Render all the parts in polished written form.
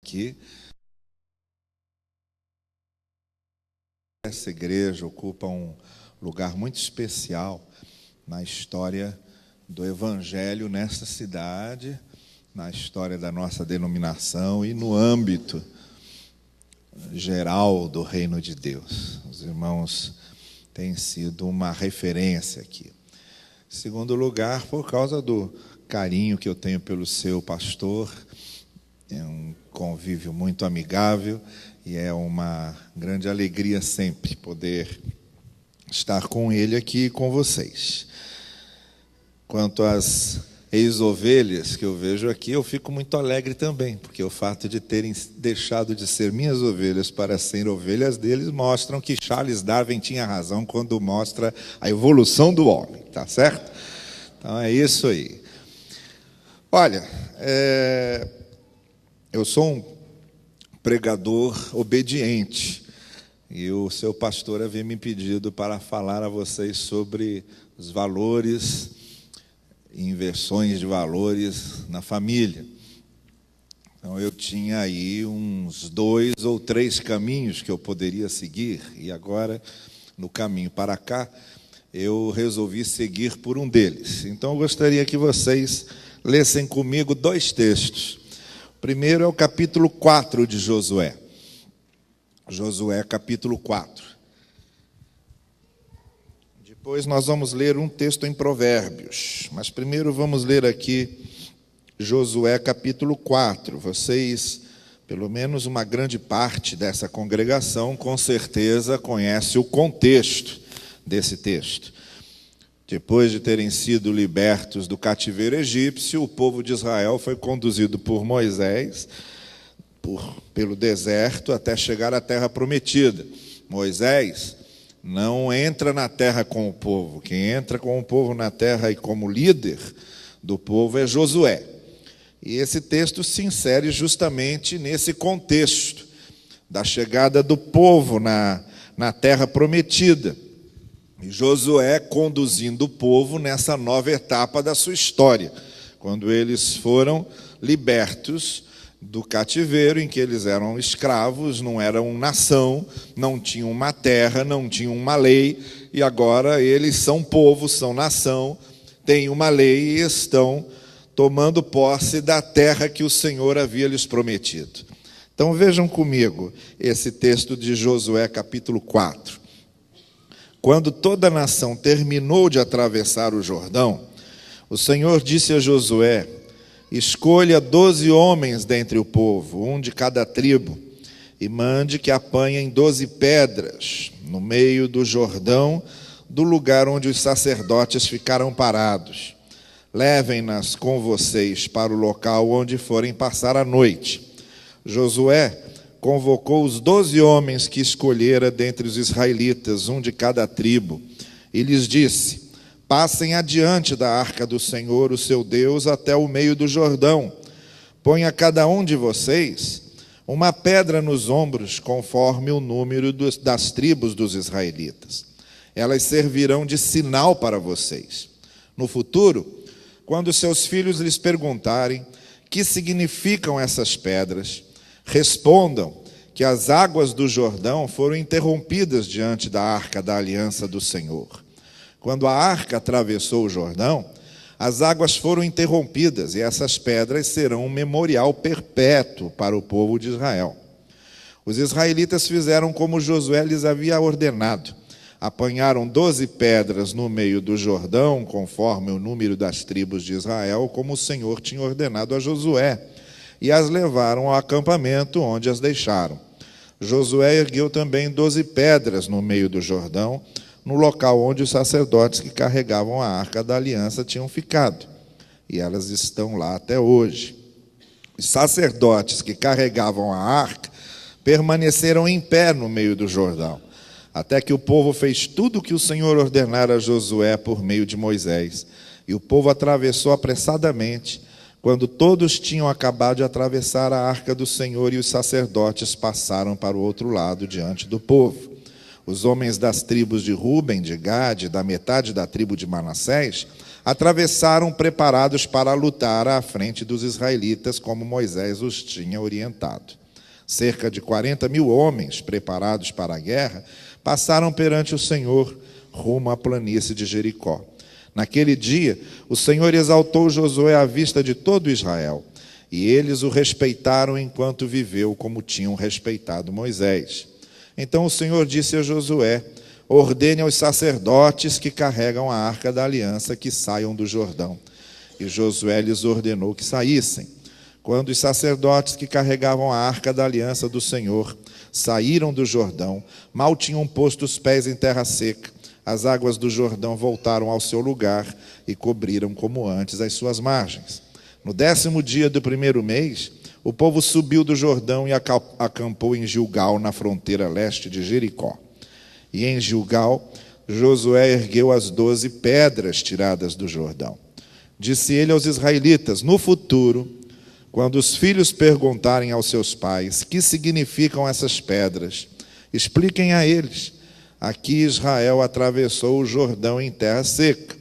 aqui. Essa igreja ocupa um lugar muito especial na história do Evangelho nesta cidade, na história da nossa denominação e no âmbito geral do reino de Deus. Os irmãos têm sido uma referência aqui. Em segundo lugar, por causa do carinho que eu tenho pelo seu pastor, é um convívio muito amigável e é uma grande alegria sempre poder estar com ele aqui e com vocês. Quanto às ex-ovelhas que eu vejo aqui, eu fico muito alegre também, porque o fato de terem deixado de ser minhas ovelhas para serem ovelhas deles mostram que Charles Darwin tinha razão quando mostra a evolução do homem, tá certo? Então é isso aí. Olha, eu sou um pregador obediente e o seu pastor havia me pedido para falar a vocês sobre os valores e inversões de valores na família. Então eu tinha aí uns 2 ou 3 caminhos que eu poderia seguir e agora, no caminho para cá, eu resolvi seguir por um deles. Então eu gostaria que vocês lessem comigo 2 textos. O primeiro é o capítulo 4 de Josué. Josué, capítulo 4. Depois nós vamos ler um texto em Provérbios. Mas primeiro vamos ler aqui Josué, capítulo 4. Vocês, pelo menos uma grande parte dessa congregação, com certeza conhece o contexto desse texto. Depois de terem sido libertos do cativeiro egípcio, o povo de Israel foi conduzido por Moisés pelo deserto até chegar à terra prometida. Moisés não entra na terra com o povo. Quem entra com o povo na terra e como líder do povo é Josué. E esse texto se insere justamente nesse contexto da chegada do povo na terra prometida. E Josué conduzindo o povo nessa nova etapa da sua história, quando eles foram libertos do cativeiro em que eles eram escravos, não eram nação, não tinham uma terra, não tinham uma lei, e agora eles são povo, são nação, têm uma lei e estão tomando posse da terra que o Senhor havia lhes prometido. Então vejam comigo esse texto de Josué capítulo 4. Quando toda a nação terminou de atravessar o Jordão, o Senhor disse a Josué: escolha 12 homens dentre o povo, um de cada tribo, e mande que apanhem 12 pedras no meio do Jordão, do lugar onde os sacerdotes ficaram parados. Levem-nas com vocês para o local onde forem passar a noite. Josué convocou os 12 homens que escolhera dentre os israelitas, um de cada tribo, e lhes disse: passem adiante da arca do Senhor, o seu Deus, até o meio do Jordão. Ponha cada um de vocês uma pedra nos ombros, conforme o número das tribos dos israelitas. Elas servirão de sinal para vocês. No futuro, quando seus filhos lhes perguntarem que significam essas pedras, respondam que as águas do Jordão foram interrompidas diante da arca da aliança do Senhor. Quando a arca atravessou o Jordão, as águas foram interrompidas e essas pedras serão um memorial perpétuo para o povo de Israel. Os israelitas fizeram como Josué lhes havia ordenado. Apanharam 12 pedras no meio do Jordão, conforme o número das tribos de Israel, como o Senhor tinha ordenado a Josué, e as levaram ao acampamento, onde as deixaram. Josué ergueu também 12 pedras no meio do Jordão, no local onde os sacerdotes que carregavam a arca da aliança tinham ficado. E elas estão lá até hoje. Os sacerdotes que carregavam a arca permaneceram em pé no meio do Jordão, até que o povo fez tudo o que o Senhor ordenara a Josué por meio de Moisés. E o povo atravessou apressadamente, quando todos tinham acabado de atravessar a arca do Senhor, e os sacerdotes passaram para o outro lado diante do povo. Os homens das tribos de Ruben, de Gade, da metade da tribo de Manassés, atravessaram preparados para lutar à frente dos israelitas, como Moisés os tinha orientado. Cerca de 40.000 homens preparados para a guerra passaram perante o Senhor rumo à planície de Jericó. Naquele dia, o Senhor exaltou Josué à vista de todo Israel, e eles o respeitaram enquanto viveu, como tinham respeitado Moisés. Então o Senhor disse a Josué: ordene aos sacerdotes que carregam a arca da aliança que saiam do Jordão. E Josué lhes ordenou que saíssem. Quando os sacerdotes que carregavam a arca da aliança do Senhor saíram do Jordão, mal tinham posto os pés em terra seca. As águas do Jordão voltaram ao seu lugar e cobriram como antes as suas margens. No 10º dia do 1º mês, o povo subiu do Jordão e acampou em Gilgal, na fronteira leste de Jericó. E em Gilgal, Josué ergueu as 12 pedras tiradas do Jordão. Disse ele aos israelitas: no futuro, quando os filhos perguntarem aos seus pais que significam essas pedras, expliquem a eles: aqui Israel atravessou o Jordão em terra seca,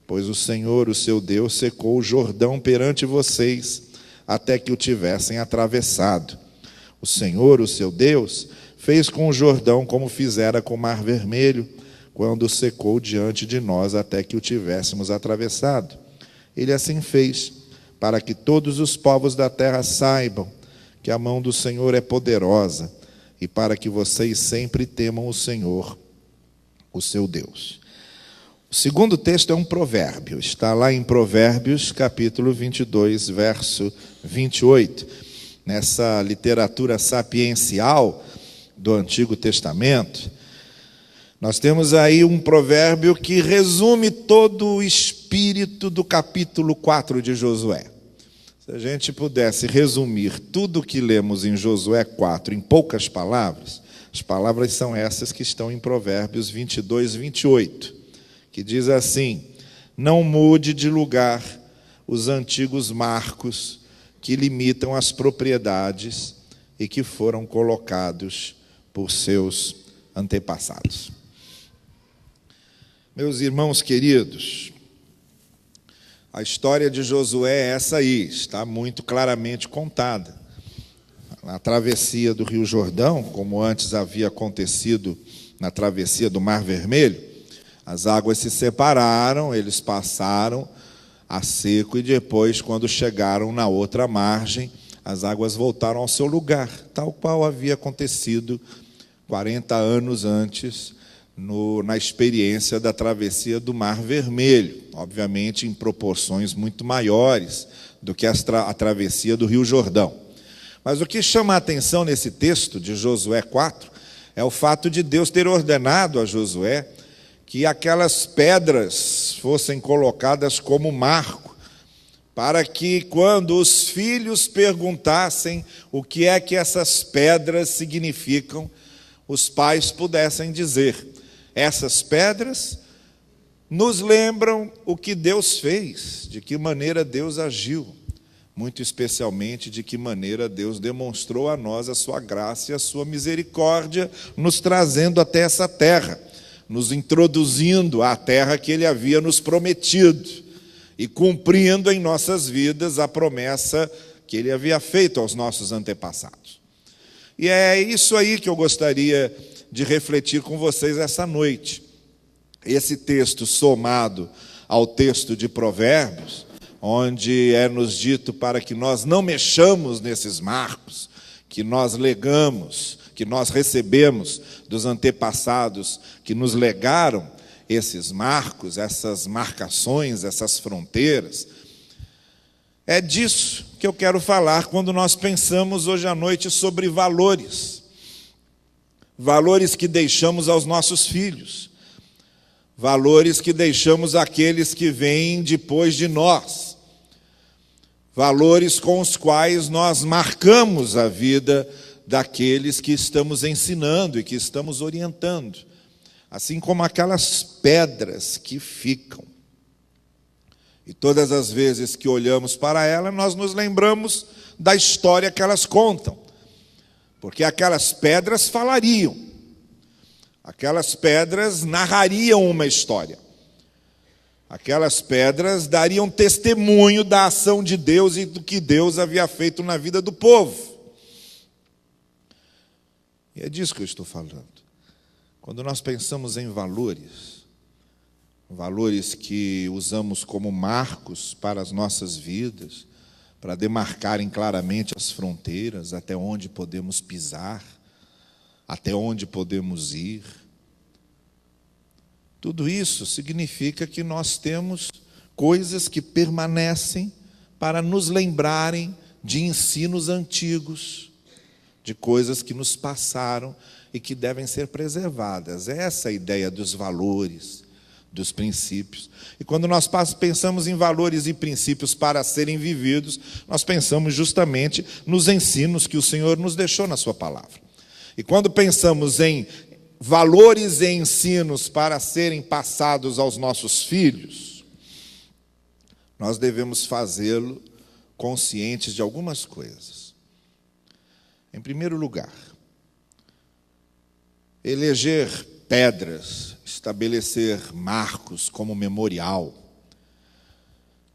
pois o Senhor, o seu Deus, secou o Jordão perante vocês, até que o tivessem atravessado. O Senhor, o seu Deus, fez com o Jordão como fizera com o Mar Vermelho, quando o secou diante de nós, até que o tivéssemos atravessado. Ele assim fez, para que todos os povos da terra saibam que a mão do Senhor é poderosa, e para que vocês sempre temam o Senhor, o seu Deus. O segundo texto é um provérbio, está lá em Provérbios, capítulo 22, verso 28. Nessa literatura sapiencial do Antigo Testamento, nós temos aí um provérbio que resume todo o espírito do capítulo 4 de Josué. Se a gente pudesse resumir tudo o que lemos em Josué 4 em poucas palavras, as palavras são essas que estão em Provérbios 22, 28, que diz assim: não mude de lugar os antigos marcos que limitam as propriedades e que foram colocados por seus antepassados. Meus irmãos queridos, a história de Josué é essa aí, está muito claramente contada. Na travessia do Rio Jordão, como antes havia acontecido na travessia do Mar Vermelho, as águas se separaram, eles passaram a seco e depois, quando chegaram na outra margem, as águas voltaram ao seu lugar, tal qual havia acontecido 40 anos antes, na experiência da travessia do Mar Vermelho, obviamente em proporções muito maiores do que a travessia do Rio Jordão. Mas o que chama a atenção nesse texto de Josué 4 é o fato de Deus ter ordenado a Josué que aquelas pedras fossem colocadas como marco, para que quando os filhos perguntassem o que é que essas pedras significam, os pais pudessem dizer: essas pedras nos lembram o que Deus fez, de que maneira Deus agiu, muito especialmente de que maneira Deus demonstrou a nós a sua graça e a sua misericórdia, nos trazendo até essa terra, nos introduzindo à terra que Ele havia nos prometido e cumprindo em nossas vidas a promessa que Ele havia feito aos nossos antepassados. E é isso aí que eu gostaria de refletir com vocês essa noite. Esse texto somado ao texto de Provérbios, onde é nos dito para que nós não mexamos nesses marcos que nós legamos, que nós recebemos dos antepassados que nos legaram esses marcos, essas marcações, essas fronteiras. É disso que eu quero falar quando nós pensamos hoje à noite sobre valores. Valores que deixamos aos nossos filhos. Valores que deixamos àqueles que vêm depois de nós. Valores com os quais nós marcamos a vida daqueles que estamos ensinando e que estamos orientando. Assim como aquelas pedras que ficam. E todas as vezes que olhamos para ela, nós nos lembramos da história que elas contam. Porque aquelas pedras falariam. Aquelas pedras narrariam uma história. Aquelas pedras dariam testemunho da ação de Deus e do que Deus havia feito na vida do povo. E é disso que eu estou falando. Quando nós pensamos em valores, valores que usamos como marcos para as nossas vidas, para demarcarem claramente as fronteiras, até onde podemos pisar, até onde podemos ir. Tudo isso significa que nós temos coisas que permanecem para nos lembrarem de ensinos antigos, de coisas que nos passaram e que devem ser preservadas. Essa é a ideia dos valores, dos princípios. E quando nós pensamos em valores e princípios para serem vividos, nós pensamos justamente nos ensinos que o Senhor nos deixou na sua palavra. E quando pensamos em valores e ensinos para serem passados aos nossos filhos, nós devemos fazê-lo conscientes de algumas coisas. Em primeiro lugar, eleger pedras, estabelecer marcos como memorial,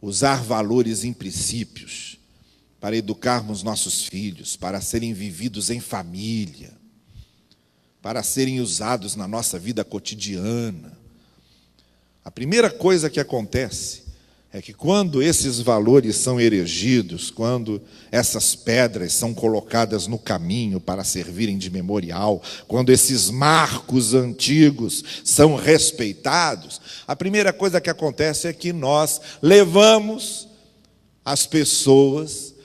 usar valores e princípios para educarmos nossos filhos, para serem vividos em família, para serem usados na nossa vida cotidiana. A primeira coisa que acontece é que quando esses valores são erigidos, quando essas pedras são colocadas no caminho para servirem de memorial, quando esses marcos antigos são respeitados, a primeira coisa que acontece é que nós levamos as pessoas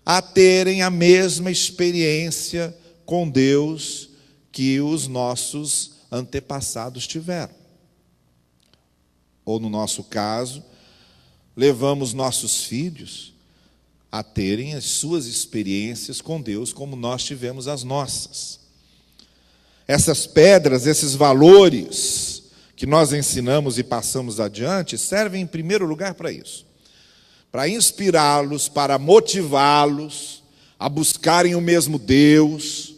a terem a mesma experiência com Deus que os nossos antepassados tiveram. Ou, no nosso caso, levamos nossos filhos a terem as suas experiências com Deus como nós tivemos as nossas. Essas pedras, esses valores que nós ensinamos e passamos adiante, servem em primeiro lugar para isso. Para inspirá-los, para motivá-los a buscarem o mesmo Deus,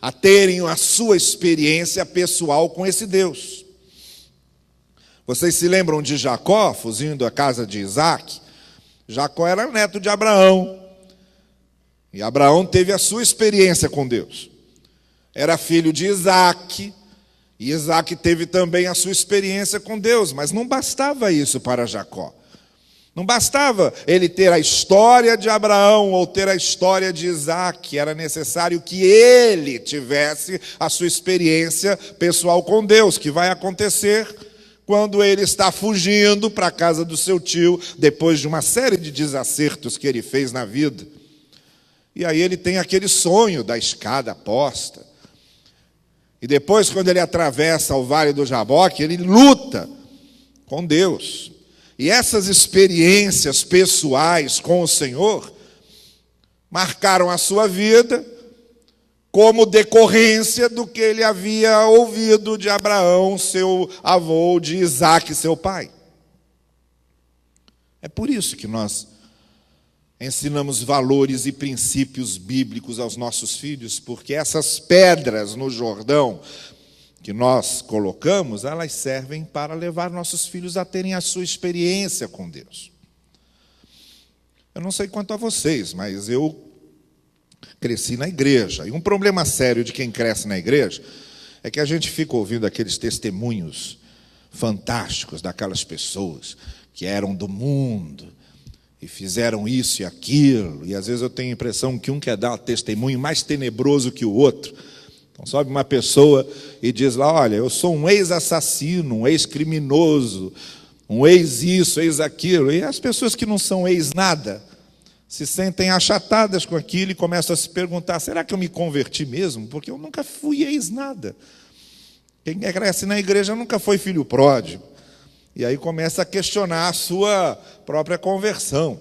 a terem a sua experiência pessoal com esse Deus. Vocês se lembram de Jacó, fugindo da casa de Isaac? Jacó era neto de Abraão. E Abraão teve a sua experiência com Deus. Era filho de Isaac. E Isaac teve também a sua experiência com Deus. Mas não bastava isso para Jacó. Não bastava ele ter a história de Abraão ou ter a história de Isaac. Era necessário que ele tivesse a sua experiência pessoal com Deus, que vai acontecer quando ele está fugindo para a casa do seu tio, depois de uma série de desacertos que ele fez na vida. E aí ele tem aquele sonho da escada posta. E depois, quando ele atravessa o Vale do Jaboque, ele luta com Deus. E essas experiências pessoais com o Senhor marcaram a sua vida como decorrência do que ele havia ouvido de Abraão, seu avô, de Isaac, seu pai. É por isso que nós ensinamos valores e princípios bíblicos aos nossos filhos, porque essas pedras no Jordão que nós colocamos, elas servem para levar nossos filhos a terem a sua experiência com Deus. Eu não sei quanto a vocês, mas eu cresci na igreja. E um problema sério de quem cresce na igreja é que a gente fica ouvindo aqueles testemunhos fantásticos daquelas pessoas que eram do mundo e fizeram isso e aquilo. E às vezes eu tenho a impressão que um quer dar um testemunho mais tenebroso que o outro. Então sobe uma pessoa e diz lá: olha, eu sou um ex-assassino, um ex-criminoso, um ex-isso, ex-aquilo. E as pessoas que não são ex-nada se sentem achatadas com aquilo e começam a se perguntar: será que eu me converti mesmo? Porque eu nunca fui ex-nada. Quem cresce na igreja nunca foi filho pródigo. E aí começa a questionar a sua própria conversão.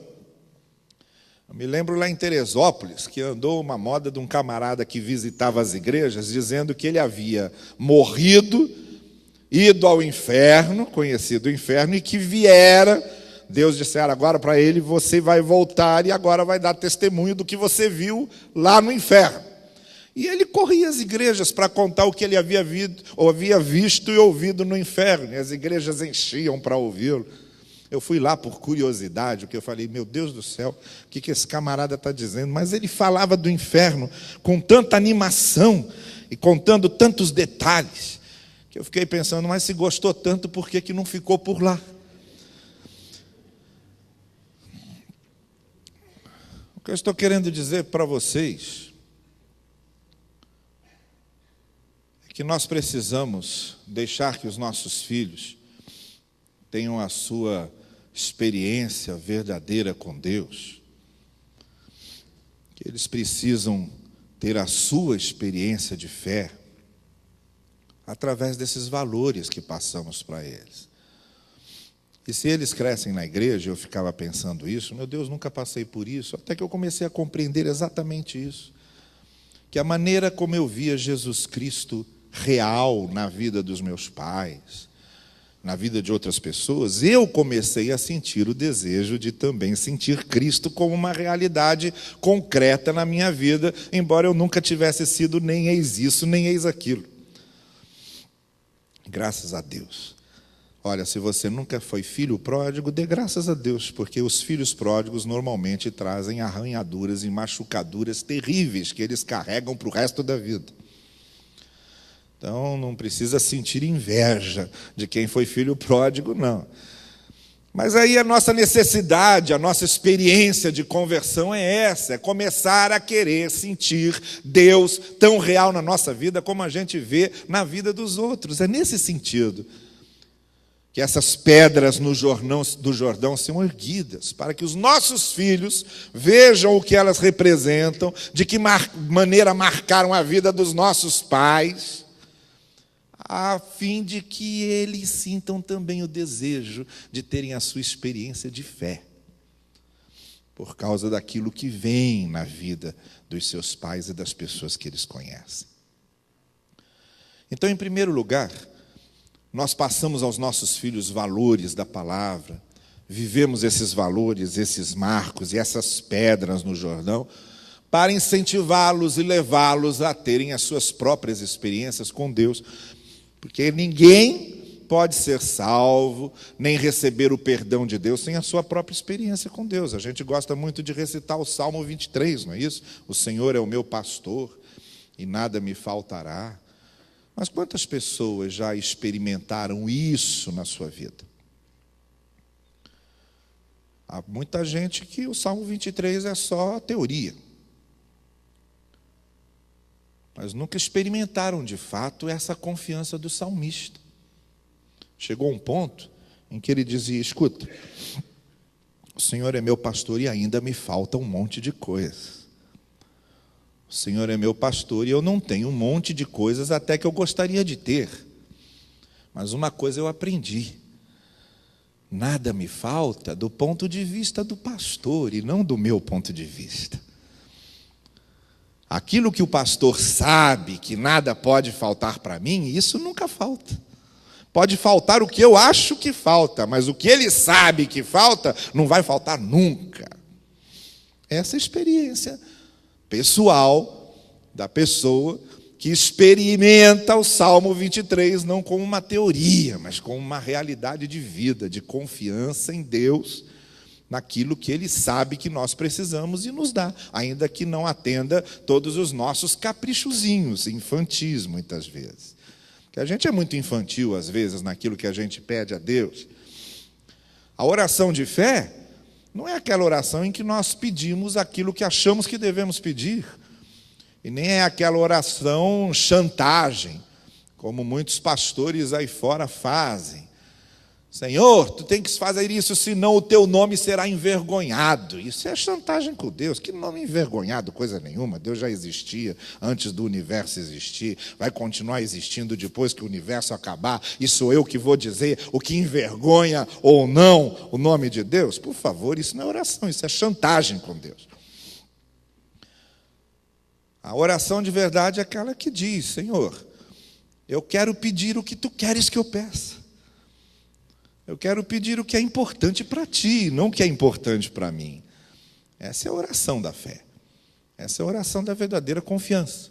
Eu me lembro lá em Teresópolis, que andou uma moda de um camarada que visitava as igrejas, dizendo que ele havia morrido, ido ao inferno, conhecido o inferno, e que viera. Deus dissera agora para ele: você vai voltar e agora vai dar testemunho do que você viu lá no inferno. E ele corria às igrejas para contar o que ele havia visto e ouvido no inferno. E as igrejas enchiam para ouvi-lo. Eu fui lá por curiosidade, porque eu falei, meu Deus do céu, o que esse camarada está dizendo? Mas ele falava do inferno com tanta animação e contando tantos detalhes, que eu fiquei pensando, mas se gostou tanto, por que não ficou por lá? O que eu estou querendo dizer para vocês é que nós precisamos deixar que os nossos filhos tenham a sua experiência verdadeira com Deus, que eles precisam ter a sua experiência de fé através desses valores que passamos para eles. E se eles crescem na igreja, eu ficava pensando isso, meu Deus, nunca passei por isso, até que eu comecei a compreender exatamente isso, que a maneira como eu via Jesus Cristo real na vida dos meus pais, na vida de outras pessoas, eu comecei a sentir o desejo de também sentir Cristo como uma realidade concreta na minha vida, embora eu nunca tivesse sido nem eis isso, nem eis aquilo. Graças a Deus. Olha, se você nunca foi filho pródigo, dê graças a Deus, porque os filhos pródigos normalmente trazem arranhaduras e machucaduras terríveis que eles carregam para o resto da vida. Então, não precisa sentir inveja de quem foi filho pródigo, não. Mas aí a nossa necessidade, a nossa experiência de conversão é essa, é começar a querer sentir Deus tão real na nossa vida como a gente vê na vida dos outros. É nesse sentido que essas pedras do Jordão são erguidas, para que os nossos filhos vejam o que elas representam, de que maneira marcaram a vida dos nossos pais, a fim de que eles sintam também o desejo de terem a sua experiência de fé, por causa daquilo que vem na vida dos seus pais e das pessoas que eles conhecem. Então, em primeiro lugar, nós passamos aos nossos filhos valores da palavra, vivemos esses valores, esses marcos e essas pedras no Jordão, para incentivá-los e levá-los a terem as suas próprias experiências com Deus, porque ninguém pode ser salvo, nem receber o perdão de Deus sem a sua própria experiência com Deus. A gente gosta muito de recitar o Salmo 23, não é isso? O Senhor é o meu pastor e nada me faltará. Mas quantas pessoas já experimentaram isso na sua vida? Há muita gente que o Salmo 23 é só teoria. Mas nunca experimentaram, de fato, essa confiança do salmista. Chegou um ponto em que ele dizia, escuta, o Senhor é meu pastor e ainda me falta um monte de coisas. O Senhor é meu pastor e eu não tenho um monte de coisas até que eu gostaria de ter. Mas uma coisa eu aprendi. Nada me falta do ponto de vista do pastor e não do meu ponto de vista. Aquilo que o pastor sabe que nada pode faltar para mim, isso nunca falta. Pode faltar o que eu acho que falta, mas o que ele sabe que falta, não vai faltar nunca. Essa é a experiência pessoal da pessoa que experimenta o Salmo 23, não como uma teoria, mas como uma realidade de vida, de confiança em Deus, naquilo que Ele sabe que nós precisamos e nos dá, ainda que não atenda todos os nossos caprichozinhos, infantis muitas vezes. Porque a gente é muito infantil às vezes naquilo que a gente pede a Deus. A oração de fé não é aquela oração em que nós pedimos aquilo que achamos que devemos pedir, e nem é aquela oração chantagem, como muitos pastores aí fora fazem. Senhor, tu tem que fazer isso, senão o teu nome será envergonhado. Isso é chantagem com Deus. Que nome envergonhado, coisa nenhuma. Deus já existia antes do universo existir. Vai continuar existindo depois que o universo acabar. E sou eu que vou dizer o que envergonha ou não o nome de Deus? Por favor, isso não é oração, isso é chantagem com Deus. A oração de verdade é aquela que diz, Senhor, eu quero pedir o que tu queres que eu peça. Eu quero pedir o que é importante para ti, não o que é importante para mim. Essa é a oração da fé. Essa é a oração da verdadeira confiança.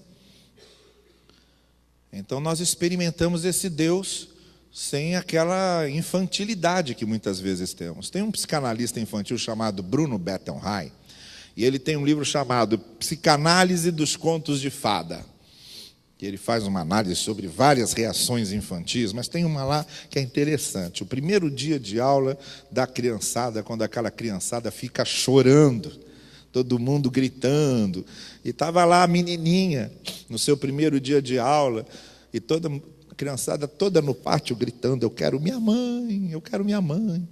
Então nós experimentamos esse Deus sem aquela infantilidade que muitas vezes temos. Tem um psicanalista infantil chamado Bruno Bettelheim, e ele tem um livro chamado Psicanálise dos Contos de Fada. Ele faz uma análise sobre várias reações infantis, mas tem uma lá que é interessante. O primeiro dia de aula da criançada, quando aquela criançada fica chorando, todo mundo gritando, e estava lá a menininha, no seu primeiro dia de aula, e toda a criançada toda no pátio gritando, eu quero minha mãe, eu quero minha mãe.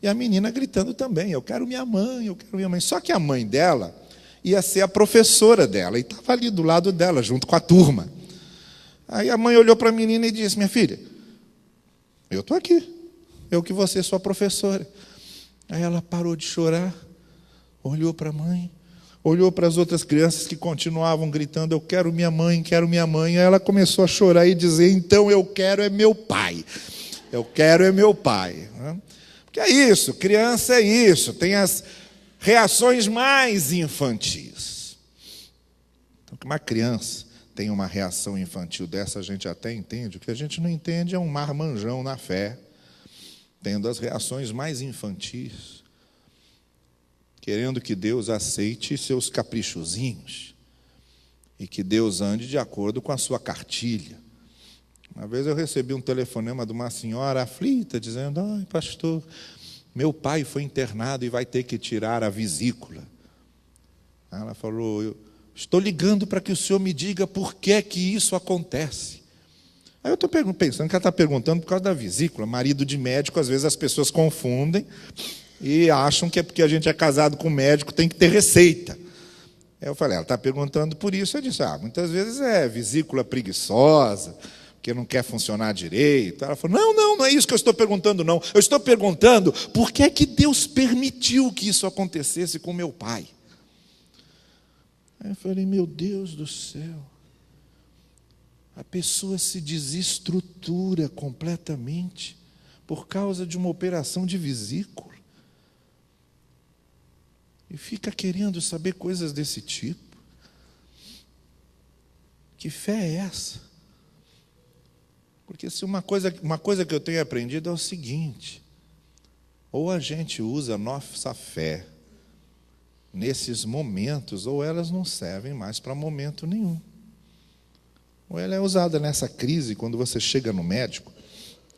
E a menina gritando também, eu quero minha mãe, eu quero minha mãe. Só que a mãe dela ia ser a professora dela, e estava ali do lado dela, junto com a turma. Aí a mãe olhou para a menina e disse, minha filha, eu estou aqui, eu que vou ser sua professora. Aí ela parou de chorar, olhou para a mãe, olhou para as outras crianças que continuavam gritando, eu quero minha mãe, quero minha mãe. Aí ela começou a chorar e dizer, então eu quero é meu pai, eu quero é meu pai. Porque é isso, criança é isso, tem as reações mais infantis. Então, que uma criança tem uma reação infantil dessa, a gente até entende. O que a gente não entende é um marmanjão na fé, tendo as reações mais infantis, querendo que Deus aceite seus caprichozinhos e que Deus ande de acordo com a sua cartilha. Uma vez eu recebi um telefonema de uma senhora aflita, dizendo, ai, pastor, meu pai foi internado e vai ter que tirar a vesícula. Ela falou, estou ligando para que o senhor me diga por que é que isso acontece. Aí eu estou pensando que ela está perguntando por causa da vesícula. Marido de médico, às vezes as pessoas confundem e acham que é porque a gente é casado com médico, tem que ter receita. Aí eu falei, ela está perguntando por isso. Eu disse, muitas vezes é vesícula preguiçosa, porque não quer funcionar direito. Ela falou, não é isso que eu estou perguntando, não. Eu estou perguntando por que é que Deus permitiu que isso acontecesse com meu pai. Aí eu falei, meu Deus do céu, a pessoa se desestrutura completamente por causa de uma operação de vesícula e fica querendo saber coisas desse tipo. Que fé é essa? Porque se uma coisa que eu tenho aprendido é o seguinte, ou a gente usa a nossa fé nesses momentos, ou elas não servem mais para momento nenhum. Ou ela é usada nessa crise, quando você chega no médico,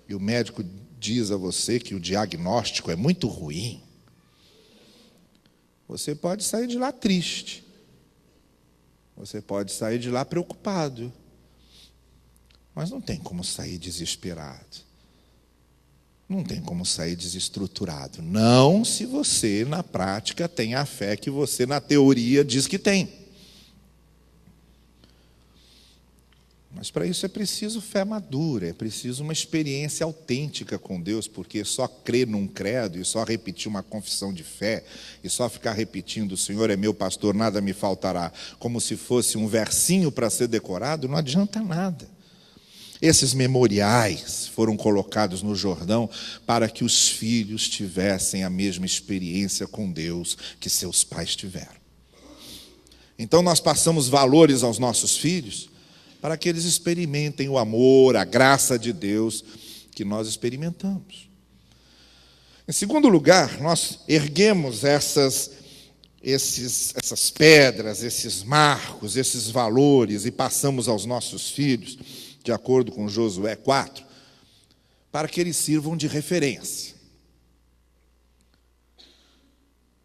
e o médico diz a você que o diagnóstico é muito ruim, você pode sair de lá triste, você pode sair de lá preocupado, mas não tem como sair desesperado. Não tem como sair desestruturado. Não se você, na prática, tem a fé que você, na teoria, diz que tem. Mas para isso é preciso fé madura, é preciso uma experiência autêntica com Deus, porque só crer num credo e só repetir uma confissão de fé e só ficar repetindo, o Senhor é meu pastor, nada me faltará, como se fosse um versinho para ser decorado, não adianta nada. Esses memoriais foram colocados no Jordão para que os filhos tivessem a mesma experiência com Deus que seus pais tiveram. Então nós passamos valores aos nossos filhos para que eles experimentem o amor, a graça de Deus que nós experimentamos. Em segundo lugar, nós erguemos essas pedras, esses marcos, esses valores e passamos aos nossos filhos, de acordo com Josué 4, para que eles sirvam de referência.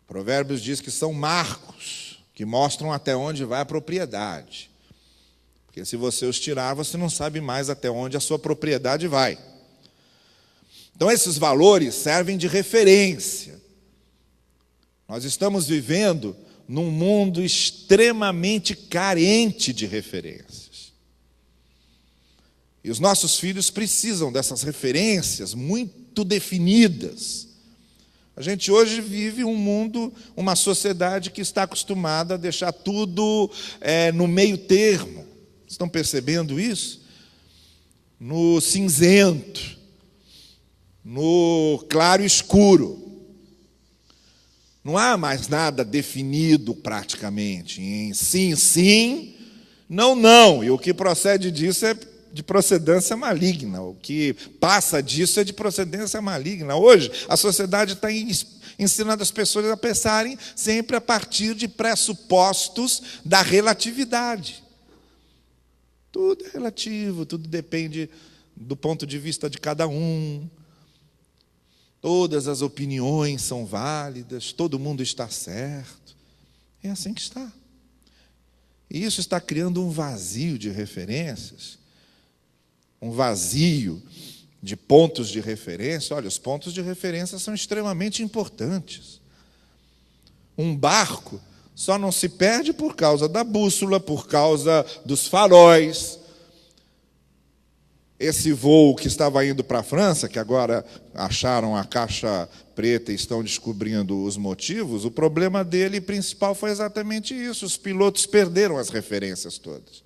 Provérbios diz que são marcos, que mostram até onde vai a propriedade. Porque se você os tirar, você não sabe mais até onde a sua propriedade vai. Então esses valores servem de referência. Nós estamos vivendo num mundo extremamente carente de referências. E os nossos filhos precisam dessas referências muito definidas. A gente hoje vive um mundo, uma sociedade que está acostumada a deixar tudo no meio termo. Estão percebendo isso? No cinzento, no claro escuro. Não há mais nada definido praticamente. Em sim, sim, não, não. E o que procede disso é de procedência maligna. O que passa disso é de procedência maligna. Hoje, a sociedade está ensinando as pessoas a pensarem sempre a partir de pressupostos da relatividade. Tudo é relativo, tudo depende do ponto de vista de cada um. Todas as opiniões são válidas, todo mundo está certo. É assim que está. E isso está criando um vazio de referências, um vazio de pontos de referência. Olha, os pontos de referência são extremamente importantes. Um barco só não se perde por causa da bússola, por causa dos faróis. Esse voo que estava indo para a França, que agora acharam a caixa preta e estão descobrindo os motivos, o problema dele principal foi exatamente isso. Os pilotos perderam as referências todas.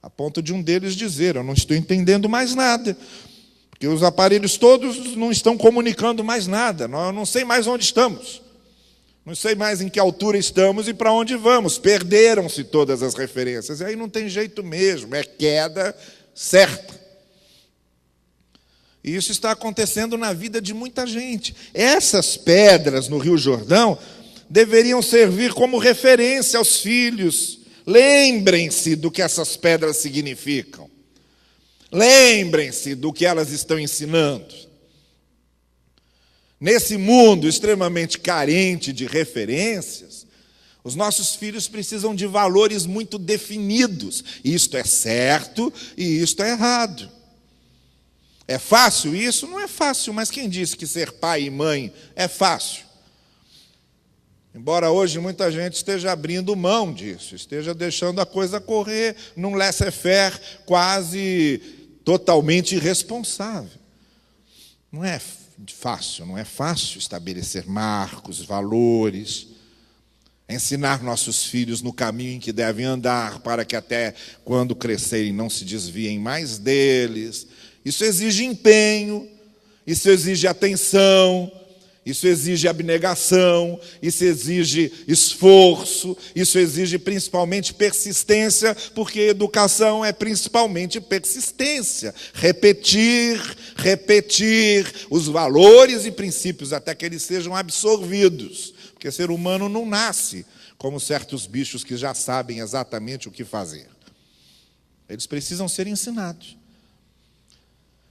A ponto de um deles dizer: eu não estou entendendo mais nada, porque os aparelhos todos não estão comunicando mais nada. Eu não sei mais onde estamos. Não sei mais em que altura estamos e para onde vamos. Perderam-se todas as referências. E aí não tem jeito mesmo, é queda certa. E isso está acontecendo na vida de muita gente. Essas pedras no Rio Jordão deveriam servir como referência aos filhos. Lembrem-se do que essas pedras significam. Lembrem-se do que elas estão ensinando. Nesse mundo extremamente carente de referências, os nossos filhos precisam de valores muito definidos. Isto é certo e isto é errado. É fácil isso? Não é fácil, mas quem disse que ser pai e mãe é fácil? Embora hoje muita gente esteja abrindo mão disso, esteja deixando a coisa correr num laissez-faire quase totalmente irresponsável. Não é fácil estabelecer marcos, valores, ensinar nossos filhos no caminho em que devem andar, para que até quando crescerem não se desviem mais deles. Isso exige empenho, isso exige atenção, isso exige abnegação, isso exige esforço, isso exige principalmente persistência, porque educação é principalmente persistência. Repetir os valores e princípios até que eles sejam absorvidos. Porque ser humano não nasce como certos bichos que já sabem exatamente o que fazer. Eles precisam ser ensinados.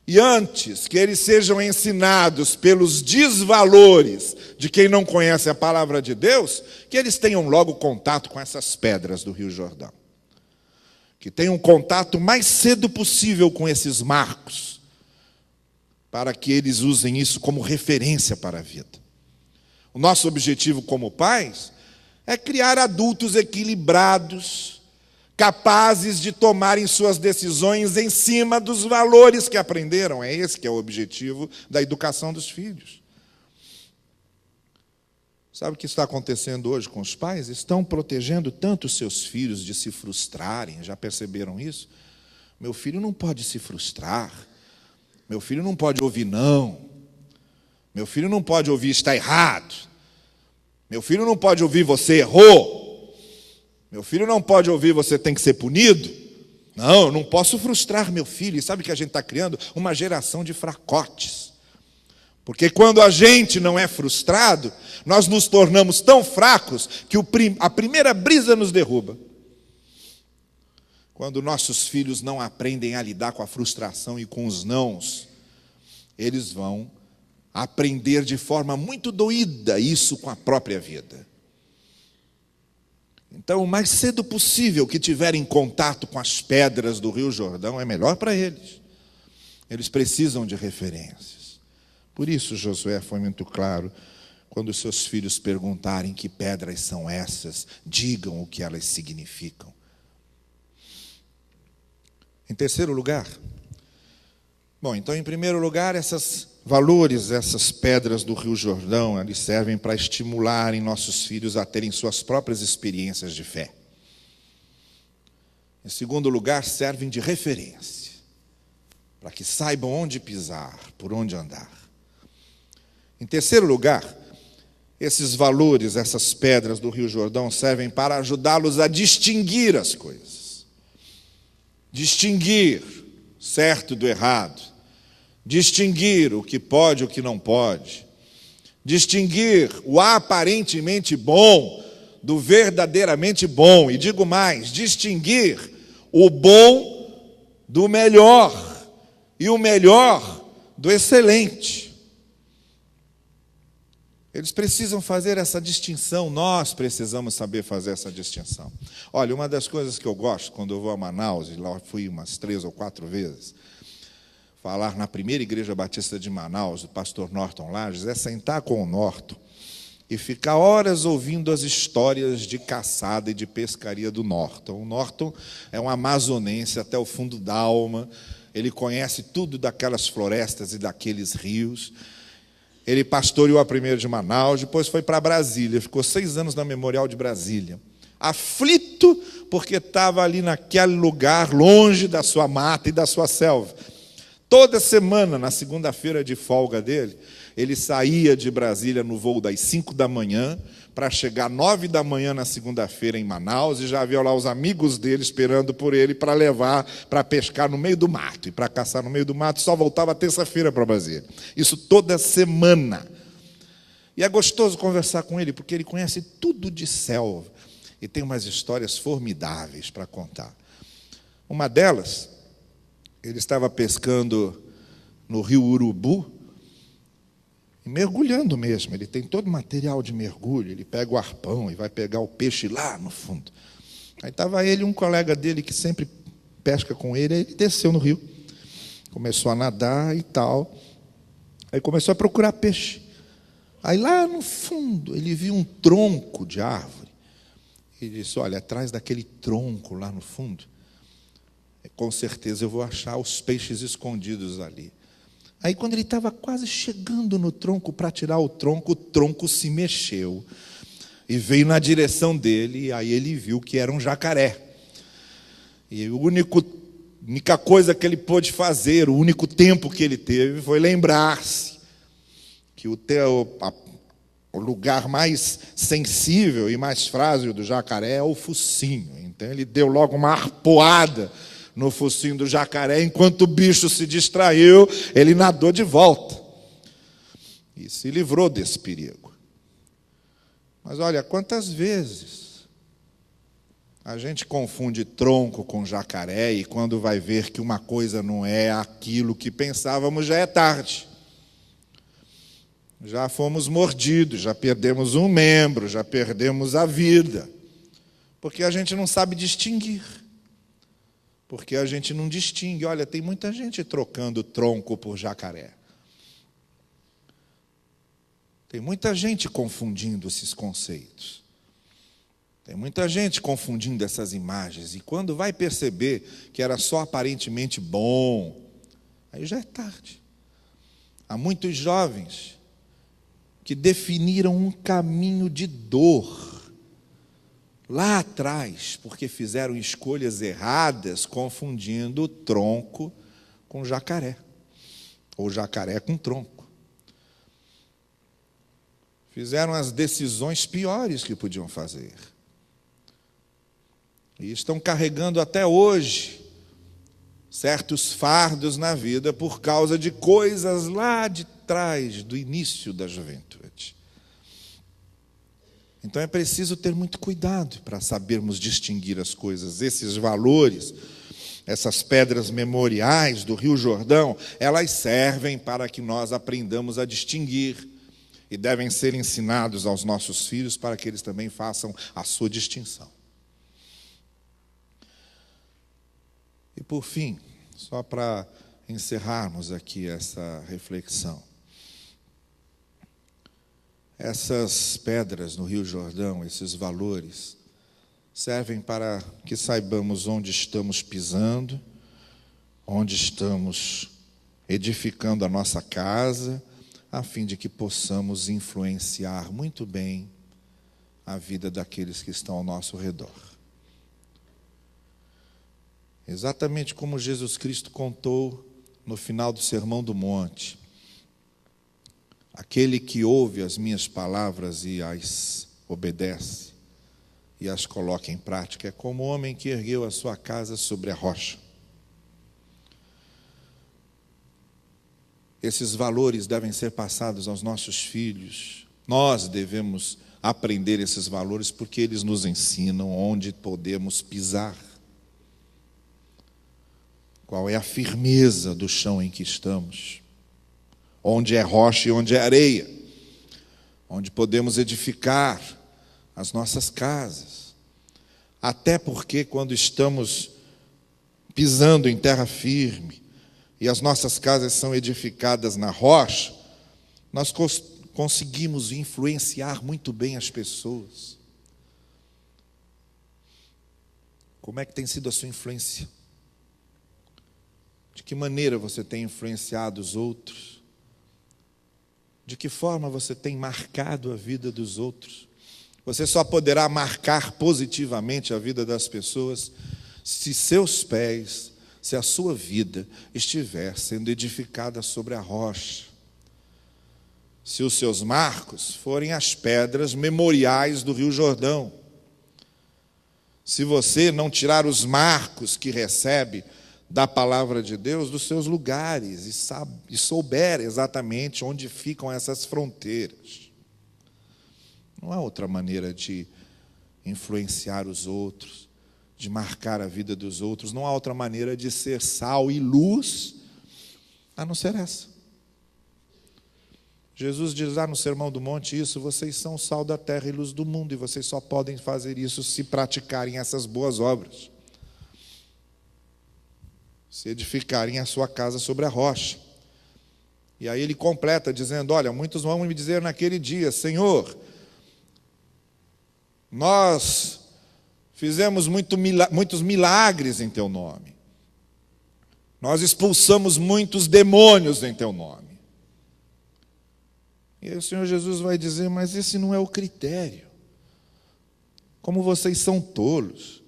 E antes que eles sejam ensinados pelos desvalores de quem não conhece a palavra de Deus, que eles tenham logo contato com essas pedras do Rio Jordão. Que tenham contato o mais cedo possível com esses marcos, para que eles usem isso como referência para a vida. O nosso objetivo como pais é criar adultos equilibrados, capazes de tomarem suas decisões em cima dos valores que aprenderam. É esse que é o objetivo da educação dos filhos. Sabe o que está acontecendo hoje com os pais? Estão protegendo tanto os seus filhos de se frustrarem. Já perceberam isso? Meu filho não pode se frustrar. Meu filho não pode ouvir não. Meu filho não pode ouvir está errado. Meu filho não pode ouvir você errou. Meu filho não pode ouvir você tem que ser punido. Não, eu não posso frustrar meu filho. E sabe que a gente está criando? Uma geração de fracotes. Porque quando a gente não é frustrado, nós nos tornamos tão fracos que a primeira brisa nos derruba. Quando nossos filhos não aprendem a lidar com a frustração e com os nãos, eles vão aprender de forma muito doída isso com a própria vida. Então, o mais cedo possível que tiverem contato com as pedras do Rio Jordão, é melhor para eles. Eles precisam de referências. Por isso, Josué foi muito claro. Quando seus filhos perguntarem que pedras são essas, digam o que elas significam. Em terceiro lugar, então, em primeiro lugar, esses valores, essas pedras do Rio Jordão, eles servem para estimularem nossos filhos a terem suas próprias experiências de fé. Em segundo lugar, servem de referência, para que saibam onde pisar, por onde andar. Em terceiro lugar, esses valores, essas pedras do Rio Jordão servem para ajudá-los a distinguir as coisas. distinguir certo do errado, distinguir o que pode e o que não pode, distinguir o aparentemente bom do verdadeiramente bom, e digo mais, distinguir o bom do melhor e o melhor do excelente. Eles precisam fazer essa distinção, nós precisamos saber fazer essa distinção. Olha, uma das coisas que eu gosto quando eu vou a Manaus, e lá fui umas 3 ou 4 vezes, falar na primeira igreja batista de Manaus, do pastor Norton Lages, é sentar com o Norton e ficar horas ouvindo as histórias de caçada e de pescaria do Norton. O Norton é um amazonense até o fundo da alma, ele conhece tudo daquelas florestas e daqueles rios. Ele pastoreou a primeira de Manaus, depois foi para Brasília, ficou 6 anos na Memorial de Brasília. Aflito porque estava ali naquele lugar, longe da sua mata e da sua selva. Toda semana, na segunda-feira de folga dele, ele saía de Brasília no voo das 5 da manhã, para chegar 9 da manhã na segunda-feira em Manaus, e já havia lá os amigos dele esperando por ele para levar para pescar no meio do mato. E para caçar no meio do mato, só voltava terça-feira para Brasília. Isso toda semana. E é gostoso conversar com ele, porque ele conhece tudo de selva. E tem umas histórias formidáveis para contar. Uma delas, ele estava pescando no rio Urubu, mergulhando mesmo. Ele tem todo o material de mergulho, ele pega o arpão e vai pegar o peixe lá no fundo. Aí estava ele e um colega dele que sempre pesca com ele, aí ele desceu no rio, começou a nadar e tal, aí começou a procurar peixe. Aí lá no fundo ele viu um tronco de árvore, e disse: olha, atrás daquele tronco lá no fundo, com certeza eu vou achar os peixes escondidos ali. Aí, quando ele estava quase chegando no tronco para tirar o tronco se mexeu e veio na direção dele, e aí ele viu que era um jacaré. E a única coisa que ele pôde fazer, o único tempo que ele teve, foi lembrar-se que o lugar mais sensível e mais frágil do jacaré é o focinho. Então, ele deu logo uma arpoada no focinho do jacaré, enquanto o bicho se distraiu, ele nadou de volta e se livrou desse perigo. Mas olha, quantas vezes a gente confunde tronco com jacaré, e quando vai ver que uma coisa não é aquilo que pensávamos, já é tarde. Já fomos mordidos, já perdemos um membro, já perdemos a vida, porque a gente não sabe distinguir. Porque a gente não distingue. Olha, tem muita gente trocando tronco por jacaré. Tem muita gente confundindo esses conceitos. Tem muita gente confundindo essas imagens. E quando vai perceber que era só aparentemente bom, aí já é tarde. Há muitos jovens que definiram um caminho de dor lá atrás, porque fizeram escolhas erradas, confundindo tronco com jacaré, ou jacaré com tronco. Fizeram as decisões piores que podiam fazer. E estão carregando até hoje certos fardos na vida por causa de coisas lá de trás, do início da juventude. Então é preciso ter muito cuidado para sabermos distinguir as coisas. Esses valores, essas pedras memoriais do Rio Jordão, elas servem para que nós aprendamos a distinguir, e devem ser ensinados aos nossos filhos para que eles também façam a sua distinção. E por fim, só para encerrarmos aqui essa reflexão, essas pedras no Rio Jordão, esses valores, servem para que saibamos onde estamos pisando, onde estamos edificando a nossa casa, a fim de que possamos influenciar muito bem a vida daqueles que estão ao nosso redor. Exatamente como Jesus Cristo contou no final do Sermão do Monte: aquele que ouve as minhas palavras e as obedece e as coloca em prática é como o homem que ergueu a sua casa sobre a rocha. Esses valores devem ser passados aos nossos filhos. Nós devemos aprender esses valores porque eles nos ensinam onde podemos pisar. Qual é a firmeza do chão em que estamos? Onde é rocha e onde é areia? Onde podemos edificar as nossas casas? Até porque quando estamos pisando em terra firme e as nossas casas são edificadas na rocha, nós conseguimos influenciar muito bem as pessoas. Como é que tem sido a sua influência? De que maneira você tem influenciado os outros? De que forma você tem marcado a vida dos outros? Você só poderá marcar positivamente a vida das pessoas se seus pés, se a sua vida estiver sendo edificada sobre a rocha. Se os seus marcos forem as pedras memoriais do Rio Jordão. Se você não tirar os marcos que recebe da palavra de Deus dos seus lugares e souber exatamente onde ficam essas fronteiras. Não há outra maneira de influenciar os outros, de marcar a vida dos outros. Não há outra maneira de ser sal e luz, a não ser essa. Jesus diz lá no Sermão do Monte isso: vocês são o sal da terra e luz do mundo, e vocês só podem fazer isso se praticarem essas boas obras, se edificarem a sua casa sobre a rocha. E aí ele completa dizendo: olha, muitos vão me dizer naquele dia: Senhor, nós fizemos muitos milagres em teu nome, nós expulsamos muitos demônios em teu nome. E aí o Senhor Jesus vai dizer: mas esse não é o critério. Como vocês são tolos.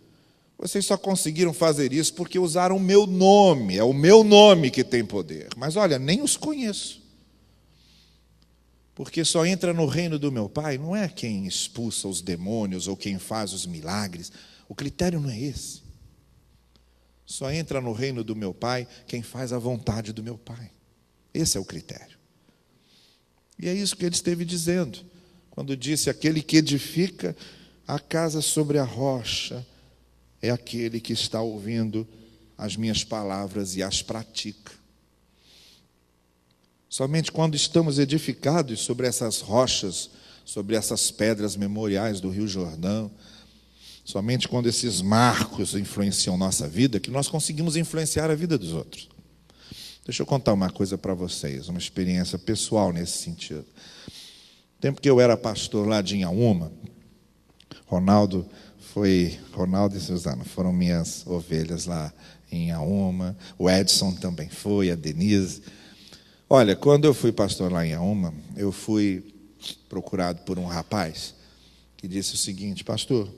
Vocês só conseguiram fazer isso porque usaram o meu nome. É o meu nome que tem poder. Mas olha, nem os conheço. Porque só entra no reino do meu Pai não é quem expulsa os demônios ou quem faz os milagres. O critério não é esse. Só entra no reino do meu Pai quem faz a vontade do meu Pai. Esse é o critério. E é isso que ele esteve dizendo, quando disse: aquele que edifica a casa sobre a rocha é aquele que está ouvindo as minhas palavras e as pratica. Somente quando estamos edificados sobre essas rochas, sobre essas pedras memoriais do Rio Jordão, somente quando esses marcos influenciam nossa vida, que nós conseguimos influenciar a vida dos outros. Deixa eu contar uma coisa para vocês, uma experiência pessoal nesse sentido. No tempo que eu era pastor lá de Inhaúma, Ronaldo e Suzana foram minhas ovelhas lá em Inhaúma, o Edson também foi, a Denise. Olha, quando eu fui pastor lá em Inhaúma, eu fui procurado por um rapaz que disse o seguinte: pastor,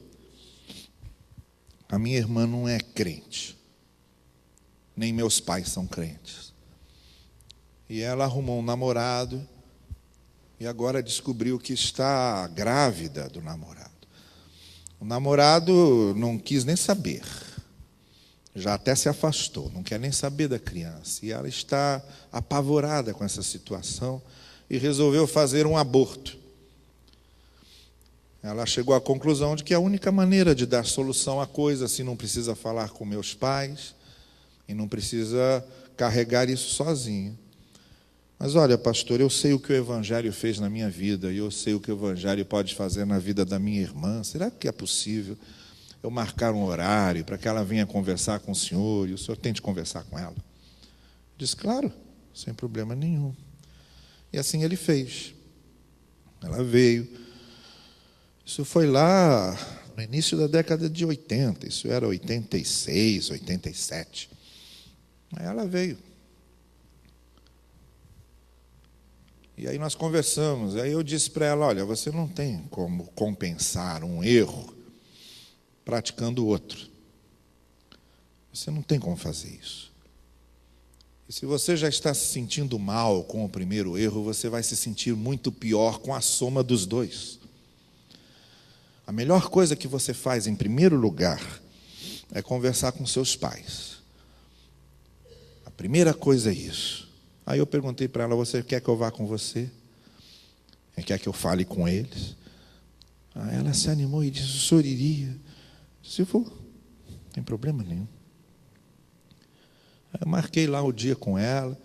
a minha irmã não é crente, nem meus pais são crentes. E ela arrumou um namorado e agora descobriu que está grávida do namorado. O namorado não quis nem saber, já até se afastou, não quer nem saber da criança. E ela está apavorada com essa situação e resolveu fazer um aborto. Ela chegou à conclusão de que a única maneira de dar solução à coisa, assim, não precisa falar com meus pais e não precisa carregar isso sozinha. Mas olha, pastor, eu sei o que o Evangelho fez na minha vida e eu sei o que o Evangelho pode fazer na vida da minha irmã. Será que é possível eu marcar um horário para que ela venha conversar com o senhor e o senhor tente conversar com ela? Eu disse: claro, sem problema nenhum. E assim ele fez. Ela veio. Isso foi lá no início da década de 80, isso era 86, 87. Aí ela veio. E aí nós conversamos, aí eu disse para ela: olha, você não tem como compensar um erro praticando outro. Você não tem como fazer isso. E se você já está se sentindo mal com o primeiro erro, você vai se sentir muito pior com a soma dos dois. A melhor coisa que você faz, em primeiro lugar, é conversar com seus pais. A primeira coisa é isso. Aí eu perguntei para ela, você quer que eu vá com você? Quer que eu fale com eles? Aí ela se animou e disse, o senhor iria? Eu disse, eu vou, não tem problema nenhum. Aí eu marquei lá o dia com ela,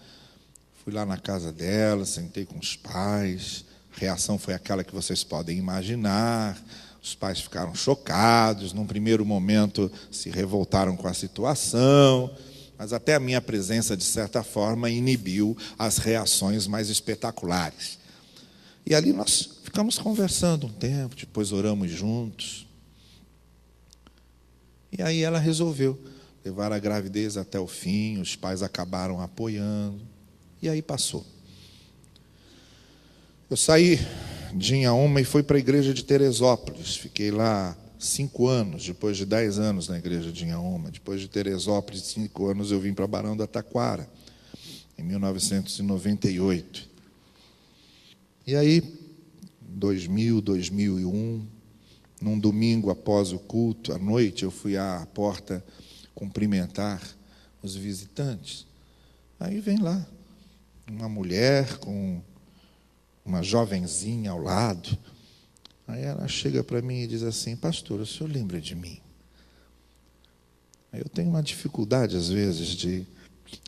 fui lá na casa dela, sentei com os pais, a reação foi aquela que vocês podem imaginar, os pais ficaram chocados, num primeiro momento se revoltaram com a situação, mas até a minha presença, de certa forma, inibiu as reações mais espetaculares. E ali nós ficamos conversando um tempo, depois oramos juntos. E aí ela resolveu levar a gravidez até o fim, os pais acabaram apoiando, e aí passou. Eu saí de Inhaúma e fui para a igreja de Teresópolis, fiquei lá 5 anos, depois de 10 anos na igreja de Inhaúma. Depois de Teresópolis, 5 anos, eu vim para Barão da Taquara, em 1998. E aí, 2000, 2001, num domingo após o culto, à noite, eu fui à porta cumprimentar os visitantes. Aí vem lá uma mulher com uma jovenzinha ao lado. Aí ela chega para mim e diz assim, pastor, o senhor lembra de mim? Aí eu tenho uma dificuldade, às vezes, de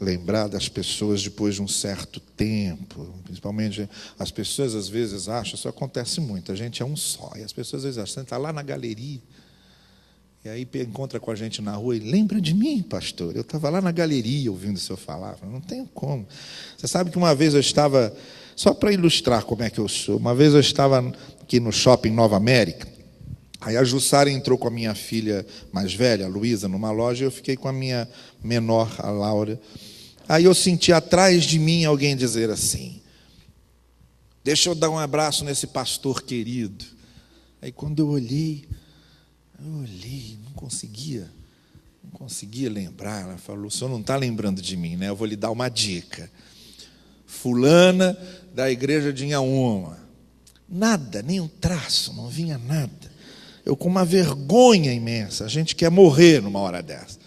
lembrar das pessoas depois de um certo tempo. Principalmente, as pessoas, às vezes, acham, isso acontece muito, a gente é um só. E as pessoas, às vezes, acham, você está lá na galeria, e aí encontra com a gente na rua e lembra de mim, pastor? Eu estava lá na galeria ouvindo o senhor falar. Não tem como. Você sabe que uma vez eu estava, só para ilustrar como é que eu sou, uma vez eu estava aqui no shopping Nova América, aí a Jussara entrou com a minha filha mais velha, a Luísa, numa loja, e eu fiquei com a minha menor, a Laura. Aí eu senti atrás de mim alguém dizer assim, deixa eu dar um abraço nesse pastor querido. Aí quando eu olhei, não conseguia lembrar. Ela falou, o senhor não está lembrando de mim, né? Eu vou lhe dar uma dica. Fulana da igreja de Inhaúma. Nada, nem um traço, não vinha nada. Eu com uma vergonha imensa, a gente quer morrer numa hora dessa.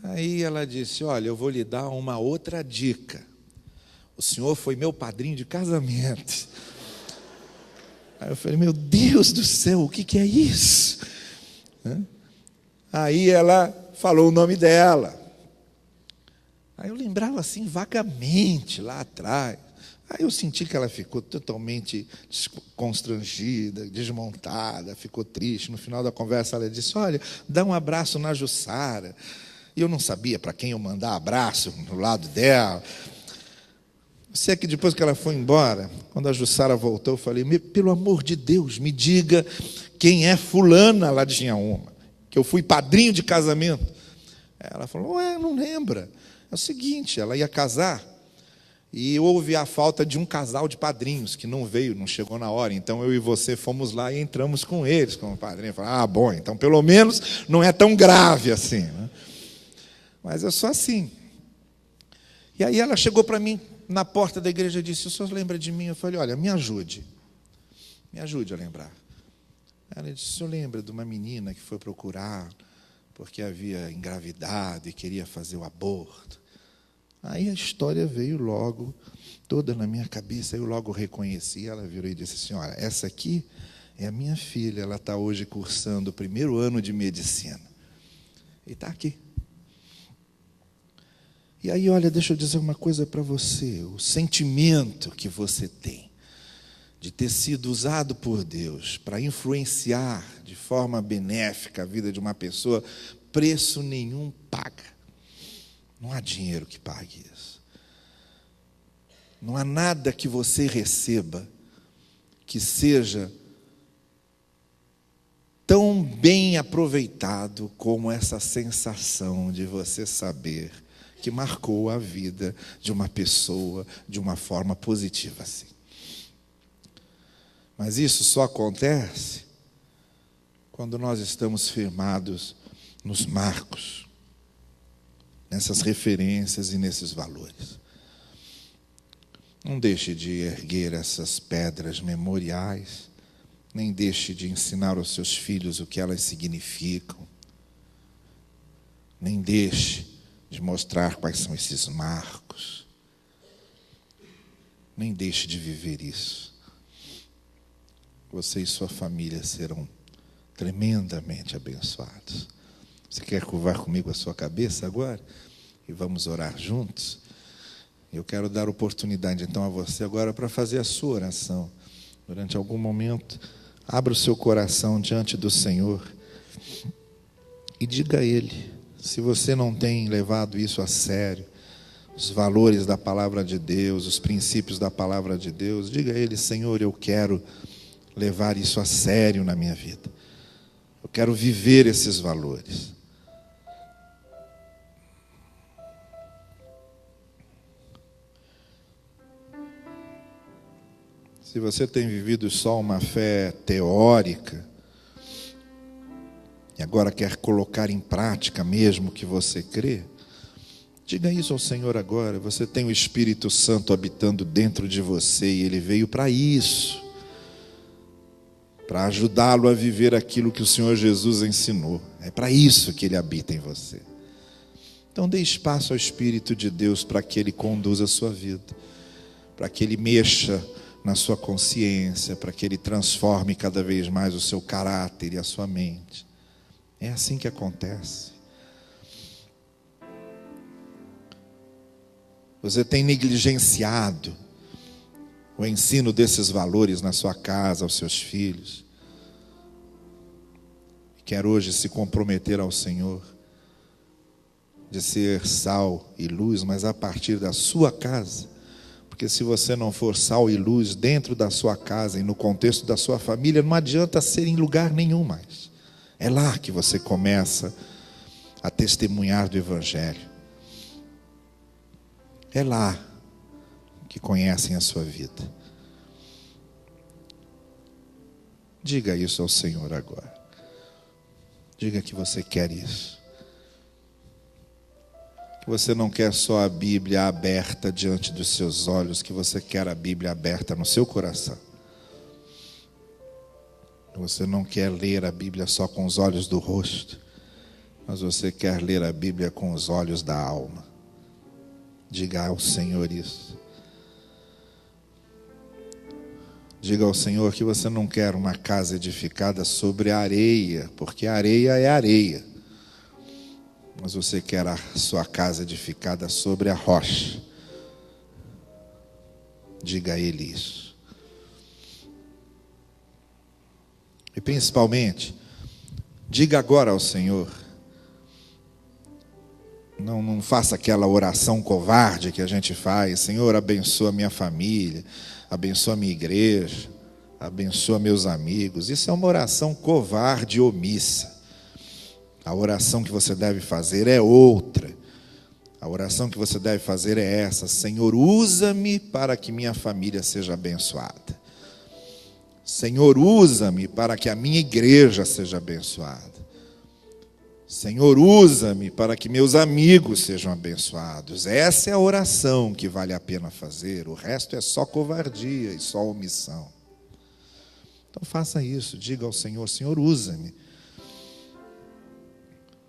Aí ela disse, olha, eu vou lhe dar uma outra dica. O senhor foi meu padrinho de casamento. Aí eu falei, meu Deus do céu, o que é isso? Aí ela falou o nome dela. Aí eu lembrava assim, vagamente, lá atrás. Aí eu senti que ela ficou totalmente constrangida, desmontada, ficou triste. No final da conversa ela disse, olha, dá um abraço na Jussara. E eu não sabia para quem eu mandar abraço no lado dela. Sei que depois que ela foi embora, quando a Jussara voltou, eu falei, pelo amor de Deus, me diga quem é fulana lá de Inhaúma, que eu fui padrinho de casamento. Ela falou, não lembra. É o seguinte, ela ia casar e houve a falta de um casal de padrinhos que não veio, não chegou na hora. Então eu e você fomos lá e entramos com eles como padrinho. Eu falei, bom, então pelo menos não é tão grave assim, né? Mas eu sou assim. E aí ela chegou para mim na porta da igreja e disse, o senhor lembra de mim? Eu falei, olha, me ajude a lembrar. Ela disse, o senhor lembra de uma menina que foi procurar porque havia engravidado e queria fazer o aborto? Aí a história veio logo, toda na minha cabeça, eu logo reconheci, ela virou e disse assim, olha, essa aqui é a minha filha, ela está hoje cursando o 1º ano de medicina. E está aqui. E aí, olha, deixa eu dizer uma coisa para você, o sentimento que você tem de ter sido usado por Deus para influenciar de forma benéfica a vida de uma pessoa, preço nenhum paga. Não há dinheiro que pague isso. Não há nada que você receba que seja tão bem aproveitado como essa sensação de você saber que marcou a vida de uma pessoa de uma forma positiva assim. Mas isso só acontece quando nós estamos firmados nos marcos, nessas referências e nesses valores. Não deixe de erguer essas pedras memoriais, nem deixe de ensinar aos seus filhos o que elas significam, nem deixe de mostrar quais são esses marcos. Nem deixe de viver isso. Você e sua família serão tremendamente abençoados. Você quer curvar comigo a sua cabeça agora? E vamos orar juntos? Eu quero dar oportunidade então a você agora para fazer a sua oração. Durante algum momento, abra o seu coração diante do Senhor e diga a Ele, se você não tem levado isso a sério, os valores da palavra de Deus, os princípios da palavra de Deus, diga a Ele, Senhor, eu quero levar isso a sério na minha vida. Eu quero viver esses valores. Se você tem vivido só uma fé teórica, e agora quer colocar em prática mesmo o que você crê, diga isso ao Senhor agora. Você tem o Espírito Santo habitando dentro de você, e Ele veio para isso, para ajudá-lo a viver aquilo que o Senhor Jesus ensinou. É para isso que Ele habita em você. Então dê espaço ao Espírito de Deus para que Ele conduza a sua vida, para que Ele mexa na sua consciência, para que Ele transforme cada vez mais o seu caráter e a sua mente. É assim que acontece. Você tem negligenciado o ensino desses valores na sua casa, aos seus filhos. Quer hoje se comprometer ao Senhor, de ser sal e luz, mas a partir da sua casa. Porque se você não for sal e luz dentro da sua casa e no contexto da sua família, não adianta ser em lugar nenhum mais. É lá que você começa a testemunhar do Evangelho. É lá que conhecem a sua vida. Diga isso ao Senhor agora. Diga que você quer isso. Que você não quer só a Bíblia aberta diante dos seus olhos, que você quer a Bíblia aberta no seu coração. Você não quer ler a Bíblia só com os olhos do rosto, mas você quer ler a Bíblia com os olhos da alma. Diga ao Senhor isso. Diga ao Senhor que você não quer uma casa edificada sobre a areia, porque a areia é areia. Mas você quer a sua casa edificada sobre a rocha. Diga a Ele isso. E principalmente, diga agora ao Senhor. Não faça aquela oração covarde que a gente faz. Senhor, abençoa minha família, abençoa minha igreja, abençoa meus amigos. Isso é uma oração covarde e omissa. A oração que você deve fazer é outra. A oração que você deve fazer é essa: Senhor, usa-me para que minha família seja abençoada. Senhor, usa-me para que a minha igreja seja abençoada. Senhor, usa-me para que meus amigos sejam abençoados. Essa é a oração que vale a pena fazer. O resto é só covardia e só omissão. Então faça isso, diga ao Senhor: Senhor, usa-me.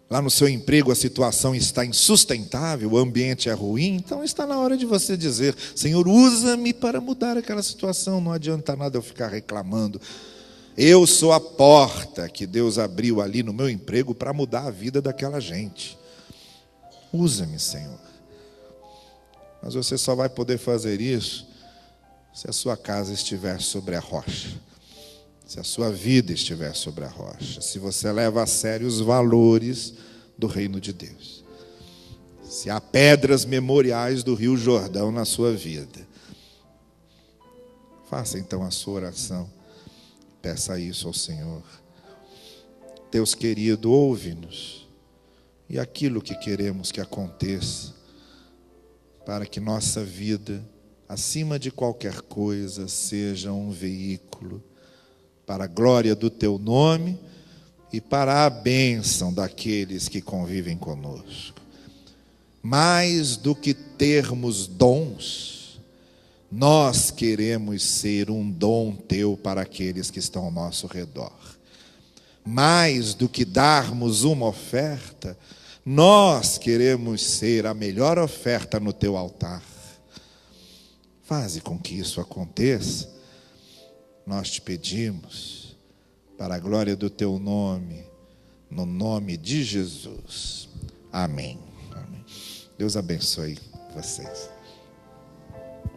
Lá no seu emprego a situação está insustentável, o ambiente é ruim, então está na hora de você dizer: Senhor, usa-me para mudar aquela situação. Não adianta nada eu ficar reclamando. Eu sou a porta que Deus abriu ali no meu emprego para mudar a vida daquela gente. Usa-me, Senhor. Mas você só vai poder fazer isso se a sua casa estiver sobre a rocha. Se a sua vida estiver sobre a rocha. Se você leva a sério os valores do reino de Deus. Se há pedras memoriais do Rio Jordão na sua vida. Faça então a sua oração. Peça isso ao Senhor. Deus querido, ouve-nos. E aquilo que queremos que aconteça, para que nossa vida, acima de qualquer coisa, seja um veículo para a glória do Teu nome e para a bênção daqueles que convivem conosco. Mais do que termos dons, nós queremos ser um dom Teu para aqueles que estão ao nosso redor. Mais do que darmos uma oferta, nós queremos ser a melhor oferta no Teu altar. faze com que isso aconteça. Nós te pedimos, para a glória do teu nome, no nome de Jesus. Amém. Amém. Deus abençoe vocês.